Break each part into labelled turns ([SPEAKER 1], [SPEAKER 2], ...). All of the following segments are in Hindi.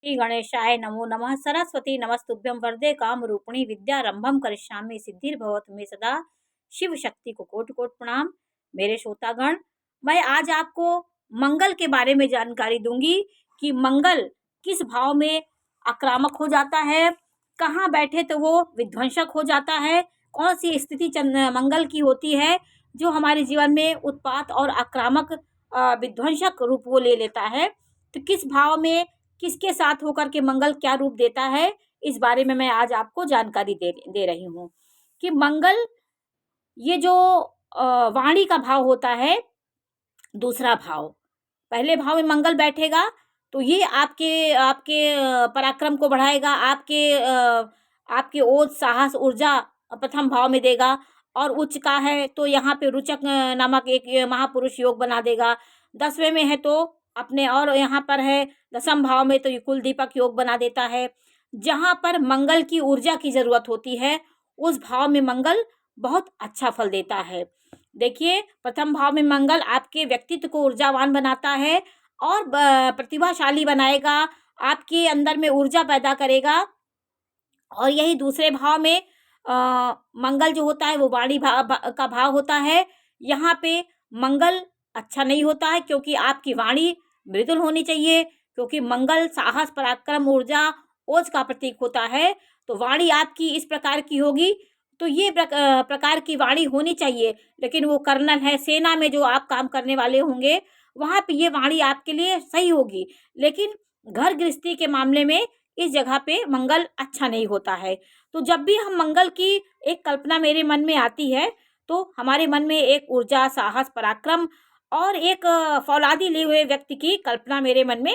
[SPEAKER 1] श्री गणेशाय नमो नमः। सरस्वती नमस्तुभ्यं वरदे कामरूपिणी विद्यारंभम करिष्यामि सिद्धिर्भवतु मे सदा। शिव शक्ति को कोटि कोटि प्रणाम। मेरे श्रोतागण, मैं आज आपको मंगल के बारे में जानकारी दूंगी कि मंगल किस भाव में आक्रामक हो जाता है, कहाँ बैठे तो वो विध्वंसक हो जाता है, कौन सी स्थिति मंगल की होती है जो हमारे जीवन में उत्पात और आक्रामक विध्वंसक रूप वो ले लेता है। तो किस भाव में किसके साथ होकर के मंगल क्या रूप देता है, इस बारे में मैं आज आपको जानकारी दे रही हूँ कि मंगल ये जो वाणी का भाव होता है, दूसरा भाव, पहले भाव में मंगल बैठेगा तो ये आपके आपके पराक्रम को बढ़ाएगा, आपके ओज साहस ऊर्जा प्रथम भाव में देगा। और उच्च का है तो यहाँ पे रुचक नामक एक महापुरुष योग बना देगा। 10वें में है तो अपने, और यहाँ पर है 10वें भाव में तो ये कुल दीपक योग बना देता है। जहाँ पर मंगल की ऊर्जा की जरूरत होती है उस भाव में मंगल बहुत अच्छा फल देता है। देखिए, प्रथम भाव में मंगल आपके व्यक्तित्व को ऊर्जावान बनाता है और प्रतिभाशाली बनाएगा, आपके अंदर में ऊर्जा पैदा करेगा। और यही दूसरे भाव में मंगल जो होता है वो वाणी का भाव होता है। यहाँ पे मंगल अच्छा नहीं होता है क्योंकि आपकी वाणी मृदुल होनी चाहिए, क्योंकि मंगल साहस पराक्रम ऊर्जा ओज का प्रतीक होता है। तो वाणी आपकी इस प्रकार की होगी, तो ये प्रकार की वाणी होनी चाहिए। लेकिन वो कर्नल है, सेना में जो आप काम करने वाले होंगे वहाँ पे ये वाणी आपके लिए सही होगी। लेकिन घर गृहस्थी के मामले में इस जगह पे मंगल अच्छा नहीं होता है। तो जब भी हम मंगल की एक कल्पना मेरे मन में आती है तो हमारे मन में एक ऊर्जा साहस पराक्रम और एक फौलादी लिए हुए व्यक्ति की कल्पना मेरे मन में,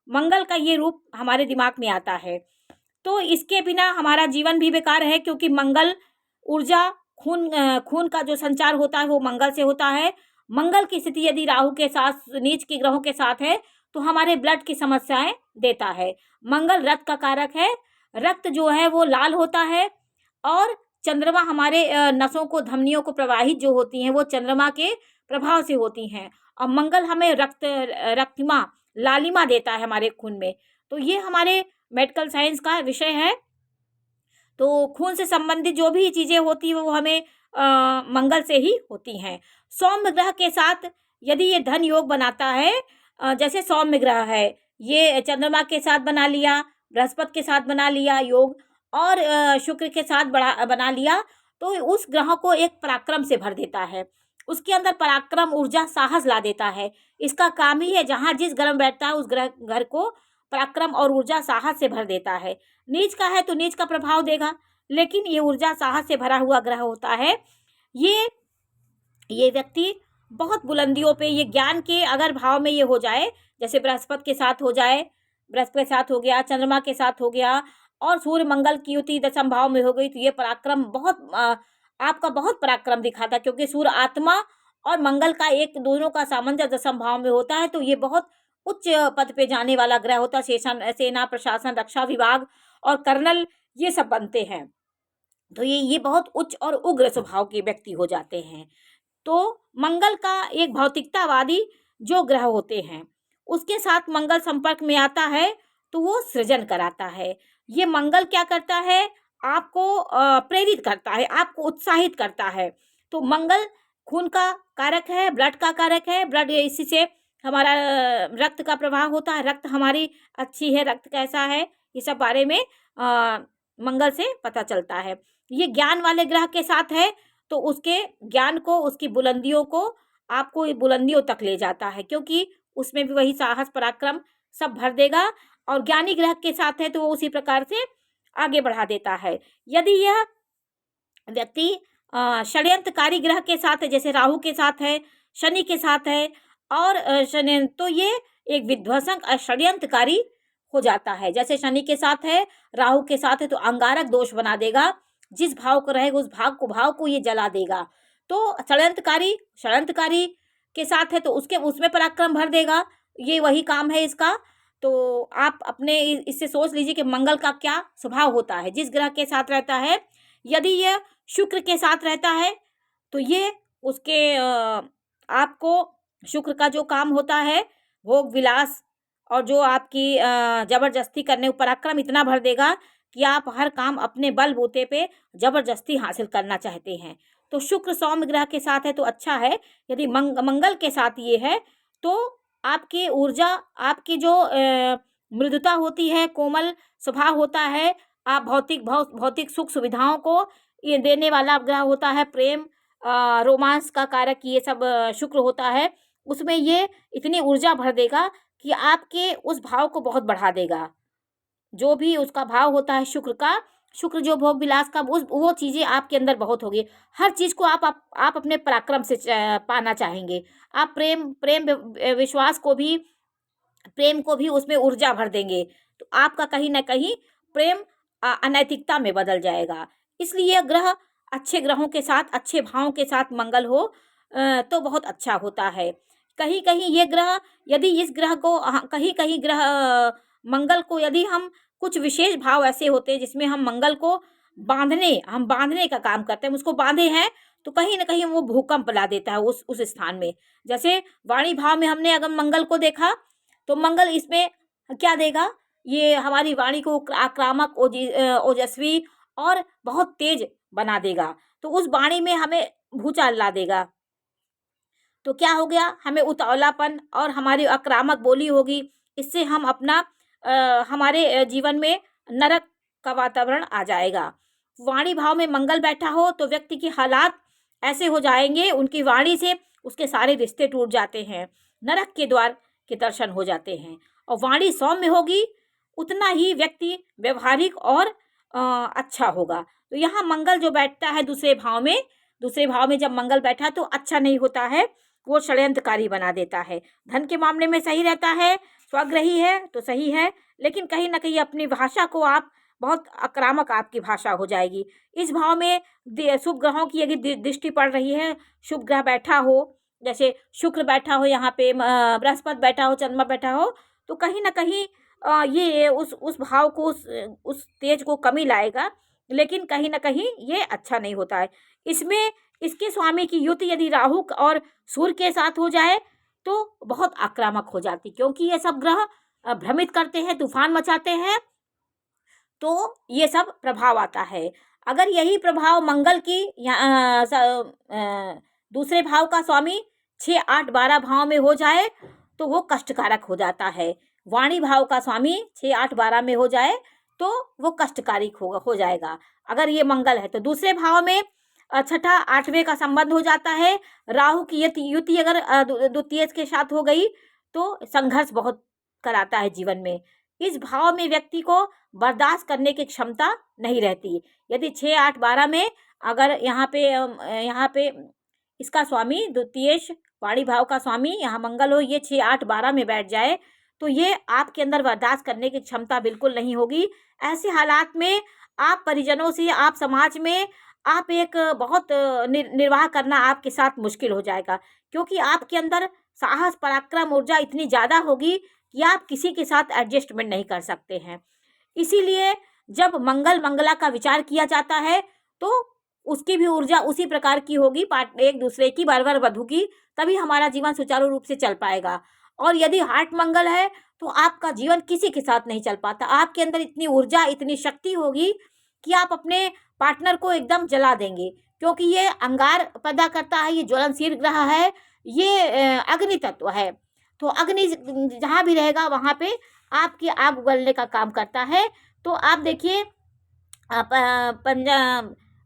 [SPEAKER 1] मंगल का ये रूप हमारे दिमाग में आता है। तो इसके बिना हमारा जीवन भी बेकार है, क्योंकि मंगल ऊर्जा खून का जो संचार होता है वो मंगल से होता है। मंगल की स्थिति यदि राहु के साथ, नीच के ग्रहों के साथ है तो हमारे ब्लड की समस्याएं देता है। मंगल रक्त का कारक है, रक्त जो है वो लाल होता है। और चंद्रमा हमारे नसों को, धमनियों को प्रवाहित जो होती हैं वो चंद्रमा के प्रभाव से होती हैं। और मंगल हमें रक्तिमा, लालिमा देता है हमारे खून में। तो ये हमारे मेडिकल साइंस का विषय है। तो खून से संबंधित जो भी चीज़ें होती हैं वो हमें मंगल से ही होती हैं। सौम्य ग्रह के साथ यदि ये धन योग बनाता है, जैसे सौम्य ग्रह है, ये चंद्रमा के साथ बना लिया, बृहस्पति के साथ बना लिया योग, और शुक्र के साथ बना लिया, तो उस ग्रह को एक पराक्रम से भर देता है। उसके अंदर पराक्रम ऊर्जा साहस ला देता है। इसका काम ही है, जहाँ जिस ग्रह में बैठता है उस घर को पराक्रम और ऊर्जा साहस से भर देता है। नीच का है तो नीच का प्रभाव देगा, लेकिन ये ऊर्जा साहस से भरा हुआ ग्रह होता है। ये व्यक्ति बहुत बुलंदियों पे, ये ज्ञान के अगर भाव में ये हो जाए, जैसे बृहस्पति के साथ हो जाए, बृहस्पति के साथ हो गया, चंद्रमा के साथ हो गया, और सूर्य मंगल की युति 10वें भाव में हो गई, तो ये पराक्रम बहुत आपका बहुत पराक्रम दिखाता है। क्योंकि सूर्य आत्मा और मंगल का एक, दोनों का सामंजस्य 10वें भाव में होता है, तो ये बहुत उच्च पद पे जाने वाला ग्रह होता है। सेना, प्रशासन, रक्षा विभाग और कर्नल ये सब बनते हैं। तो ये बहुत उच्च और उग्र स्वभाव के व्यक्ति हो जाते हैं। तो मंगल का एक भौतिकतावादी जो ग्रह होते हैं उसके साथ मंगल संपर्क में आता है तो वो सृजन कराता है। ये मंगल क्या करता है, आपको प्रेरित करता है, आपको उत्साहित करता है। तो मंगल खून का कारक है, ब्लड का कारक है। ब्लड, इसी से हमारा रक्त का प्रवाह होता है, रक्त हमारी अच्छी है, रक्त कैसा है, ये सब बारे में मंगल से पता चलता है। ये ज्ञान वाले ग्रह के साथ है तो उसके ज्ञान को, उसकी बुलंदियों को, आपको बुलंदियों तक ले जाता है, क्योंकि उसमें भी वही साहस पराक्रम सब भर देगा। और ज्ञानी ग्रह के साथ है तो वो उसी प्रकार से आगे बढ़ा देता है। यदि यह व्यक्ति षड्यंत्रकारी ग्रह के साथ है, जैसे राहु के साथ है, शनि के साथ है, और तो ये एक विध्वंसक षड्यंत्रकारी हो जाता है। जैसे शनि के साथ है, राहु के साथ है, तो अंगारक दोष बना देगा। जिस भाव को रहेगा उस भाव को ये जला देगा। तो षड्यंत्रकारी के साथ है तो उसमें पराक्रम भर देगा। ये वही काम है इसका। तो आप अपने इससे सोच लीजिए कि मंगल का क्या स्वभाव होता है जिस ग्रह के साथ रहता है। यदि यह शुक्र के साथ रहता है तो ये उसके आपको शुक्र का जो काम होता है, भोग विलास और जो आपकी ज़बरदस्ती करने पराक्रम इतना भर देगा कि आप हर काम अपने बलबूते पे ज़बरदस्ती हासिल करना चाहते हैं। तो शुक्र सौम्य ग्रह के साथ है तो अच्छा है। यदि मंगल के साथ ये है तो आपकी ऊर्जा, आपकी जो मृदुता होती है, कोमल स्वभाव होता है, आप भौतिक सुख सुविधाओं को ये देने वाला ग्रह होता है। प्रेम, रोमांस का कारक ये सब शुक्र होता है। उसमें ये इतनी ऊर्जा भर देगा कि आपके उस भाव को बहुत बढ़ा देगा। जो भी उसका भाव होता है शुक्र का, शुक्र जो भोग विलास का, उस वो चीज़ें आपके अंदर बहुत होगी। हर चीज़ को आप अपने पराक्रम से पाना चाहेंगे। आप विश्वास को भी, प्रेम को भी उसमें ऊर्जा भर देंगे। तो आपका कहीं न कहीं प्रेम अनैतिकता में बदल जाएगा। इसलिए ग्रह, अच्छे ग्रहों के साथ, अच्छे भावों के साथ मंगल हो तो बहुत अच्छा होता है। कहीं-कहीं ये ग्रह, यदि इस ग्रह को कहीं-कहीं ग्रह मंगल को यदि हम, कुछ विशेष भाव ऐसे होते हैं जिसमें हम मंगल को बाँधने का काम करते हैं, हम उसको बाँधे हैं तो कहीं न कहीं वो भूकंप ला देता है उस स्थान में। जैसे वाणी भाव में हमने अगर मंगल को देखा तो मंगल इसमें क्या देगा, ये हमारी वाणी को आक्रामक, ओजस्वी और बहुत तेज बना देगा। तो उस वाणी में हमें भूचाल ला देगा। तो क्या हो गया, हमें उतावलापन और हमारी आक्रामक बोली होगी। इससे हम अपना हमारे जीवन में नरक का वातावरण आ जाएगा। वाणी भाव में मंगल बैठा हो तो व्यक्ति के हालात ऐसे हो जाएंगे, उनकी वाणी से उसके सारे रिश्ते टूट जाते हैं, नरक के द्वार के दर्शन हो जाते हैं। और वाणी सौम्य होगी उतना ही व्यक्ति व्यवहारिक और अच्छा होगा। तो यहाँ मंगल जो बैठता है दूसरे भाव में जब मंगल बैठा तो अच्छा नहीं होता है, वो षड्यंत्रकारी बना देता है। धन के मामले में सही रहता है, स्वग्रही है तो सही है, लेकिन कहीं ना कहीं अपनी भाषा को आप, बहुत आक्रामक आपकी भाषा हो जाएगी। इस भाव में शुभ ग्रहों की यदि दृष्टि पड़ रही है, शुभ ग्रह बैठा हो, जैसे शुक्र बैठा हो यहाँ पे, बृहस्पति बैठा हो, चंद्रमा बैठा हो, तो कहीं ना कहीं ये उस भाव को, उस तेज को कमी लाएगा, लेकिन कहीं ना कहीं ये अच्छा नहीं होता है। इसमें इसके स्वामी की युति यदि राहु और सूर्य के साथ हो जाए तो बहुत आक्रामक हो जाती, क्योंकि ये सब ग्रह भ्रमित करते हैं, तूफान मचाते हैं, तो ये सब प्रभाव आता है। अगर यही प्रभाव मंगल की दूसरे भाव का स्वामी 6, 8, 12 भाव में हो जाए तो वो कष्टकारक हो जाता है। वाणी भाव का स्वामी 6, 8, 12 में हो जाए तो वो कष्टकारी हो जाएगा। अगर ये मंगल है तो दूसरे भाव में 6ठा 8वें का संबंध हो जाता है। राहु की युति अगर द्वितीय के साथ हो गई तो संघर्ष बहुत कराता है जीवन में। इस भाव में व्यक्ति को बर्दाश्त करने की क्षमता नहीं रहती। यदि 6, 8, 12 में अगर यहाँ पे इसका स्वामी द्वितीयेश, वाणी भाव का स्वामी यहाँ मंगल हो, ये 6, 8, 12 में बैठ जाए तो ये आपके अंदर बर्दाश्त करने की क्षमता बिल्कुल नहीं होगी। ऐसे हालात में आप परिजनों से, आप समाज में, आप एक बहुत निर्वाह करना आपके साथ मुश्किल हो जाएगा, क्योंकि आपके अंदर साहस, पराक्रम, ऊर्जा इतनी ज़्यादा होगी कि आप किसी के साथ एडजस्टमेंट नहीं कर सकते हैं। इसीलिए जब मंगला का विचार किया जाता है तो उसकी भी ऊर्जा उसी प्रकार की होगी, एक दूसरे की, वर वधू की, तभी हमारा जीवन सुचारू रूप से चल पाएगा। और यदि हाट मंगल है तो आपका जीवन किसी के साथ नहीं चल पाता। आपके अंदर इतनी ऊर्जा, इतनी शक्ति होगी कि आप अपने पार्टनर को एकदम जला देंगे, क्योंकि ये अंगार पैदा करता है, ये ज्वलनशील ग्रह है, ये अग्नि तत्व है। तो अग्नि जहाँ भी रहेगा वहाँ पे आपकी आग उगलने का काम करता है। तो आप देखिए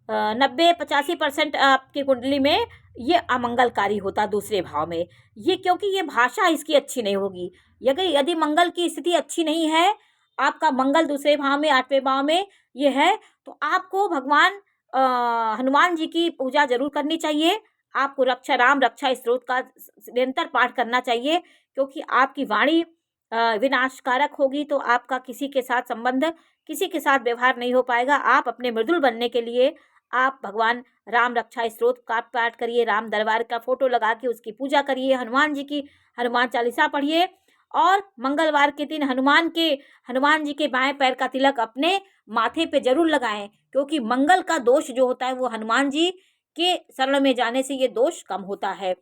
[SPEAKER 1] 90-85% आपकी कुंडली में ये अमंगलकारी होता दूसरे भाव में। ये क्योंकि ये भाषा इसकी अच्छी नहीं होगी। यदि मंगल की स्थिति अच्छी नहीं है, आपका मंगल दूसरे भाव में, 8वें भाव में ये है, तो आपको भगवान हनुमान जी की पूजा जरूर करनी चाहिए। आपको राम रक्षा स्तोत्र का निरंतर पाठ करना चाहिए, क्योंकि आपकी वाणी विनाशकारक होगी तो आपका किसी के साथ संबंध, किसी के साथ व्यवहार नहीं हो पाएगा। आप अपने मृदुल बनने के लिए आप भगवान राम रक्षा स्तोत्र का पाठ करिए, राम दरबार का फोटो लगा के उसकी पूजा करिए, हनुमान जी की हनुमान चालीसा पढ़िए, और मंगलवार के दिन हनुमान जी के बाएं पैर का तिलक अपने माथे पे जरूर लगाएं, क्योंकि मंगल का दोष जो होता है वो हनुमान जी के शरण में जाने से ये दोष कम होता है।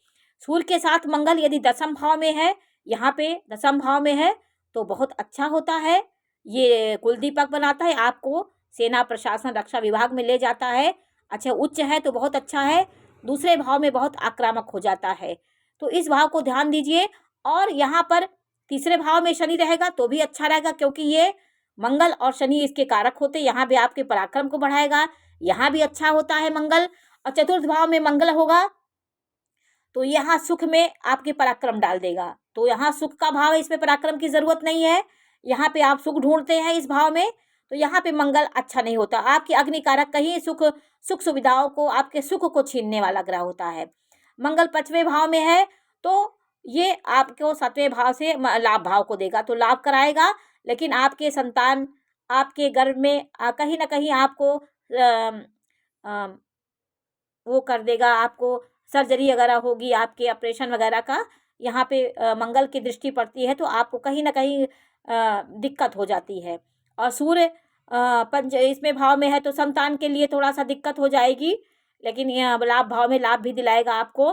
[SPEAKER 1] सूर्य के साथ मंगल यदि 10म भाव में है, यहाँ पे 10म भाव में है, तो बहुत अच्छा होता है। ये कुलदीपक बनाता है, आपको सेना प्रशासन रक्षा विभाग में ले जाता है। अच्छा उच्च है तो बहुत अच्छा है, दूसरे भाव में बहुत आक्रामक हो जाता है, तो इस भाव को ध्यान दीजिए। और यहाँ पर तीसरे भाव में शनि रहेगा तो भी अच्छा रहेगा, क्योंकि ये मंगल और शनि इसके कारक होते, यहाँ भी आपके पराक्रम को बढ़ाएगा, यहाँ भी अच्छा होता है मंगल। और चतुर्थ भाव में मंगल होगा तो यहाँ सुख में आपके पराक्रम डाल देगा, तो यहाँ सुख का भाव है, इसमें पराक्रम की जरूरत नहीं है। यहाँ पे आप सुख ढूंढते हैं इस भाव में, तो यहाँ पे मंगल अच्छा नहीं होता। आपकी अग्नि कारक कहीं सुख सुविधाओं को, आपके सुख को छीनने वाला ग्रह होता है। मंगल 5वें भाव में है तो ये आपको 7वें भाव से लाभ भाव को देगा, तो लाभ कराएगा, लेकिन आपके संतान आपके गर्भ में कहीं ना कहीं आपको वो कर देगा, आपको सर्जरी वगैरह होगी, आपके ऑपरेशन वगैरह का यहाँ पे मंगल की दृष्टि पड़ती है, तो आपको कहीं ना कहीं दिक्कत हो जाती है। और सूर्य इसमें भाव में है तो संतान के लिए थोड़ा सा दिक्कत हो जाएगी, लेकिन यह लाभ भाव में लाभ भी दिलाएगा आपको।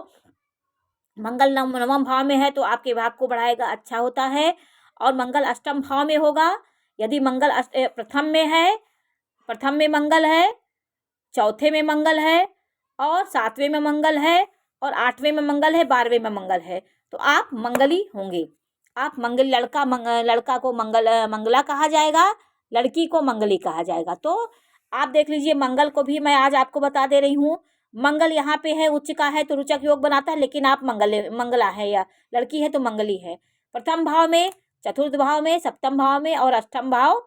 [SPEAKER 1] मंगल नवम भाव में है तो आपके भाग को बढ़ाएगा, अच्छा होता है। और मंगल अष्टम भाव में होगा, यदि मंगल प्रथम में मंगल है, चौथे में मंगल है, और 7वें में मंगल है, और 8वें में मंगल है, 12वें में मंगल है, तो आप मंगली होंगे। आप मंगल लड़का को मंगला कहा जाएगा, लड़की को मंगली कहा जाएगा। तो आप देख लीजिए, मंगल को भी मैं आज आपको बता दे रही हूँ। मंगल यहाँ पे है, उच्च का है तो रुचक योग बनाता है, लेकिन आप मंगला है या लड़की है तो मंगली है। प्रथम भाव में, चतुर्थ भाव में, सप्तम भाव में, और अष्टम भाव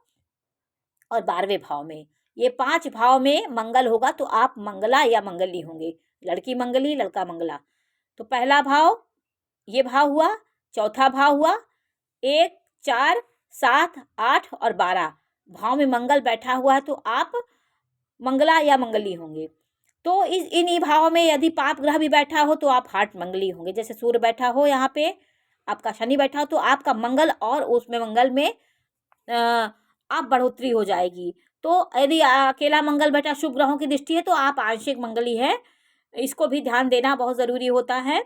[SPEAKER 1] और 12वें भाव में, ये 5 भाव में मंगल होगा तो आप मंगला या मंगली होंगे, लड़की मंगली लड़का मंगला। तो पहला भाव ये भाव हुआ, चौथा भाव हुआ, 1, 4, 7, 8 और 12 भाव में मंगल बैठा हुआ है तो आप मंगला या मंगली होंगे। तो इन्हीं भाव में यदि पाप ग्रह भी बैठा हो तो आप हाट मंगली होंगे। जैसे सूर्य बैठा हो यहाँ पे, आपका शनि बैठा हो, तो आपका मंगल और उसमें मंगल में आप बढ़ोतरी हो जाएगी। तो यदि अकेला मंगल बैठा शुभ ग्रहों की दृष्टि है तो आप आंशिक मंगली है, इसको भी ध्यान देना बहुत ज़रूरी होता है।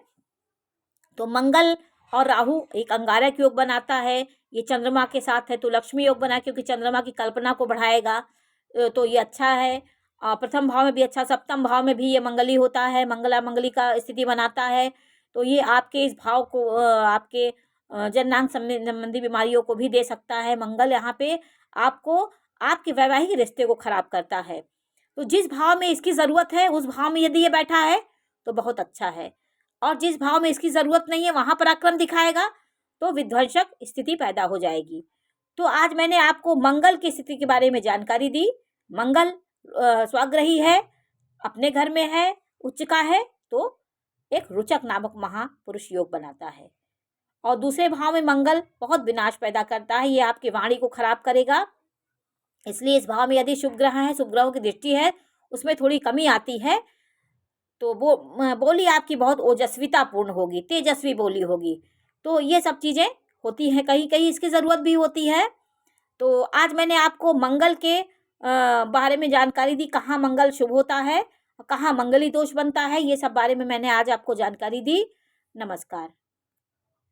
[SPEAKER 1] तो मंगल और राहु एक अंगारक योग बनाता है, ये चंद्रमा के साथ है तो लक्ष्मी योग बना, क्योंकि चंद्रमा की कल्पना को बढ़ाएगा, तो ये अच्छा है। प्रथम भाव में भी अच्छा, सप्तम भाव में भी ये मंगली होता है, मंगला मंगली का स्थिति बनाता है, तो ये आपके इस भाव को आपके जननांग संबंधी बीमारियों को भी दे सकता है। मंगल यहाँ पे आपको आपके वैवाहिक रिश्ते को खराब करता है, तो जिस भाव में इसकी ज़रूरत है उस भाव में यदि ये बैठा है तो बहुत अच्छा है, और जिस भाव में इसकी ज़रूरत नहीं है वहाँ पराक्रम दिखाएगा तो विध्वंसक स्थिति पैदा हो जाएगी। तो आज मैंने आपको मंगल की स्थिति के बारे में जानकारी दी। मंगल स्वग्रही है, अपने घर में है, उच्च का है, तो एक रुचक नामक महापुरुष योग बनाता है। और दूसरे भाव में मंगल बहुत विनाश पैदा करता है, ये आपकी वाणी को खराब करेगा, इसलिए इस भाव में यदि शुभ ग्रह है, शुभ ग्रहों की दृष्टि है, उसमें थोड़ी कमी आती है, तो वो बोली आपकी बहुत ओजस्वितापूर्ण होगी, तेजस्वी बोली होगी। तो ये सब चीज़ें होती हैं, कहीं कहीं इसकी ज़रूरत भी होती है। तो आज मैंने आपको मंगल के बारे में जानकारी दी, कहाँ मंगल शुभ होता है, कहाँ मंगली दोष बनता है, ये सब बारे में मैंने आज आपको जानकारी दी। नमस्कार।